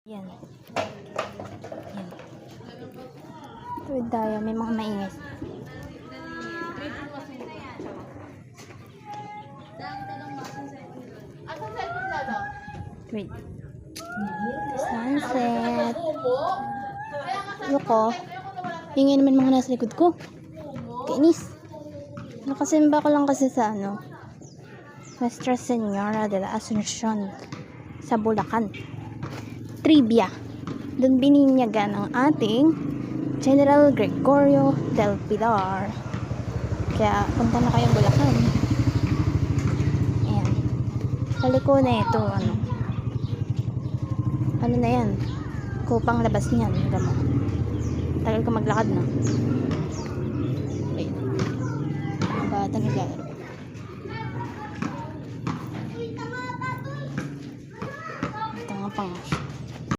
Yan. Yan. Tuwid tayo. May mga maingay. Wait. Sunset. Loko. Hingin naman mga nasa likod ko. Kainis. Nakasimba ko lang kasi sa Nuestra Señora de la Asunción sa Bulacan. Trivia. Doon bininyagan ang ating General Gregorio del Pilar. Kaya punta na kayo Bulacan. Ayan. Kaliko na ito. Ano na yan? Kupang labas niyan. Gamo. Tagal ko maglakad na. Wait. Ang bata naglalaro. Ito nga pang